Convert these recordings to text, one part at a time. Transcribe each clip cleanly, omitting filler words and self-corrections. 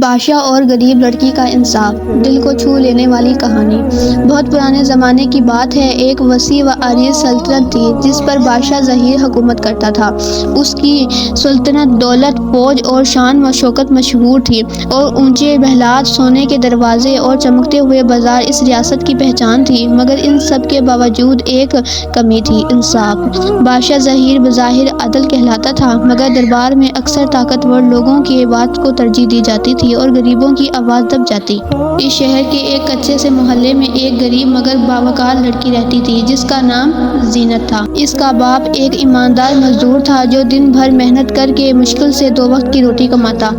بادشاہ اور غریب لڑکی کا انصاف، دل کو چھو لینے والی کہانی۔ بہت پرانے زمانے کی بات ہے، ایک وسیع و عریض سلطنت تھی جس پر بادشاہ ظہیر حکومت کرتا تھا۔ اس کی سلطنت دولت، فوج اور شان و شوکت مشہور تھی، اور اونچے محلات، سونے کے دروازے اور چمکتے ہوئے بازار اس ریاست کی پہچان تھی۔ مگر ان سب کے باوجود ایک کمی تھی: انصاف۔ بادشاہ ظہیر بظاہر عادل کہلاتا تھا، مگر دربار میں اکثر طاقتور لوگوں کی بات کو ترجیح دی جاتی تھی اور غریبوں کی آواز دب جاتی۔ اس شہر کے ایک کچے سے محلے میں ایک غریب مگر باوقار لڑکی رہتی تھی جس کا نام زینت تھا۔ اس کا باپ ایک ایماندار مزدور تھا جو دن بھر محنت کر کے مشکل سے 2 وقت کی روٹی کماتا۔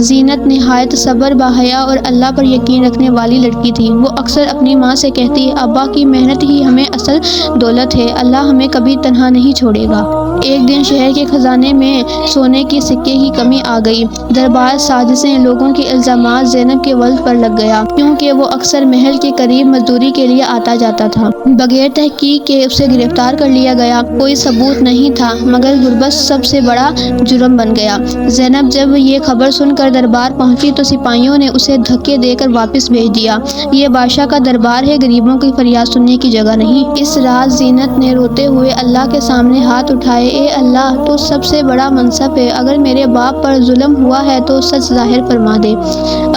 زینت نہایت صبر، باحیا اور اللہ پر یقین رکھنے والی لڑکی تھی۔ وہ اکثر اپنی ماں سے کہتی، ابا کی محنت ہی ہمیں اصل دولت ہے، اللہ ہمیں کبھی تنہا نہیں چھوڑے گا۔ ایک دن شہر کے خزانے میں سونے کے سکے کی کمی آ گئی۔ دربار سازشیں، لوگوں کے الزامات زینب کے ولد پر لگ گیا، کیونکہ وہ اکثر محل کے قریب مزدوری کے لیے آتا جاتا تھا۔ بغیر تحقیق کے اسے گرفتار کر لیا گیا۔ کوئی ثبوت نہیں تھا، مگر غربت سب سے بڑا جرم بن گیا۔ زینب جب یہ خبر سن کر دربار پہنچی تو سپاہیوں نے اسے دھکے دے کر واپس بھیج دیا۔ یہ بادشاہ کا دربار ہے، غریبوں کی فریاد سننے کی جگہ نہیں۔ اس رات زینت نے روتے ہوئے اللہ کے سامنے ہاتھ اٹھائے، اے اللہ، تو سب سے بڑا منصف ہے، اگر میرے باپ پر ظلم ہوا ہے تو سچ ظاہر فرما دے۔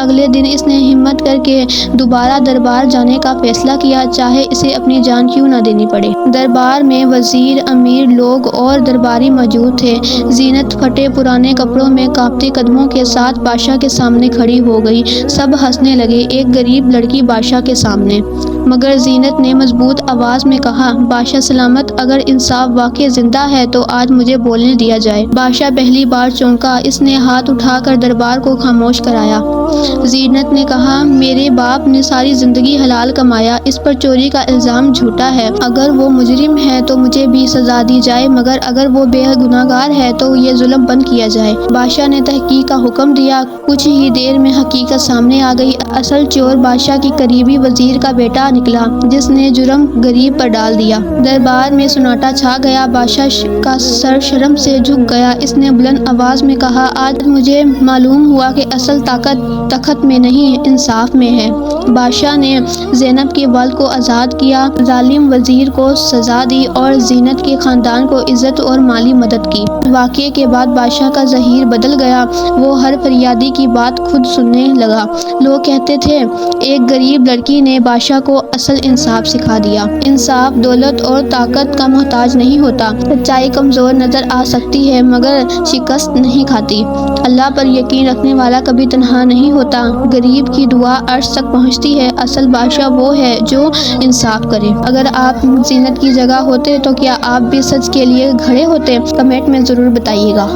اگلے دن اس نے ہمت کر کے دوبارہ دربار جانے کا فیصلہ کیا، چاہے اسے اپنی جان کیوں نہ دینی پڑے۔ دربار میں وزیر، امیر، لوگ اور درباری موجود تھے۔ زینت پھٹے پرانے کپڑوں میں کانپتے قدموں کے ساتھ بادشاہ کے سامنے کھڑی ہو گئی۔ سب ہنسنے لگے، ایک غریب لڑکی بادشاہ کے سامنے۔ مگر زینت نے مضبوط آواز میں کہا، بادشاہ سلامت، اگر انصاف واقعی زندہ ہے تو آج مجھے بولنے دیا جائے۔ بادشاہ پہلی بار چونکا، اس نے ہاتھ اٹھا کر دربار کو خاموش کرایا۔ زینت نے کہا، میرے باپ نے ساری زندگی حلال کمایا، اس پر چوری کا الزام جھوٹا ہے۔ اگر وہ مجرم ہے تو مجھے بھی سزا دی جائے، مگر اگر وہ بے گناہگار ہے تو یہ ظلم بند کیا جائے۔ بادشاہ نے تحقیق کا حکم دیا۔ کچھ ہی دیر میں حقیقت سامنے آ گئی۔ اصل چور بادشاہ کی قریبی وزیر کا بیٹا نکلا، جس نے جرم غریب پر ڈال دیا۔ دربار میں سناٹا چھا گیا۔ بادشاہ کا سر شرم سے جھک گیا۔ اس نے بلند آواز میں کہا، آج مجھے معلوم ہوا کہ اصل طاقت تخت میں نہیں، انصاف میں ہے۔ بادشاہ نے زینب کے والد کو آزاد کیا، ظالم وزیر کو سزا دی اور زینت کے خاندان کو عزت اور مالی مدد کی۔ واقعے کے بعد بادشاہ کا ظہیر بدل گیا۔ وہ ہر فریادی کی بات خود سننے لگا۔ لوگ کہتے تھے، ایک غریب لڑکی نے بادشاہ کو اصل انصاف سکھا دیا۔ انصاف دولت اور طاقت کا محتاج نہیں ہوتا۔ سچائی کمزور نظر آ سکتی ہے مگر شکست نہیں کھاتی۔ اللہ پر یقین رکھنے والا کبھی تنہا نہیں ہوتا۔ غریب کی دعا عرش تک پہنچتی ہے۔ اصل بادشاہ وہ ہے جو انصاف کرے۔ اگر آپ زینت کی جگہ ہوتے تو کیا آپ بھی سچ کے لیے کھڑے ہوتے؟ کمنٹ میں ضرور بتائیے گا۔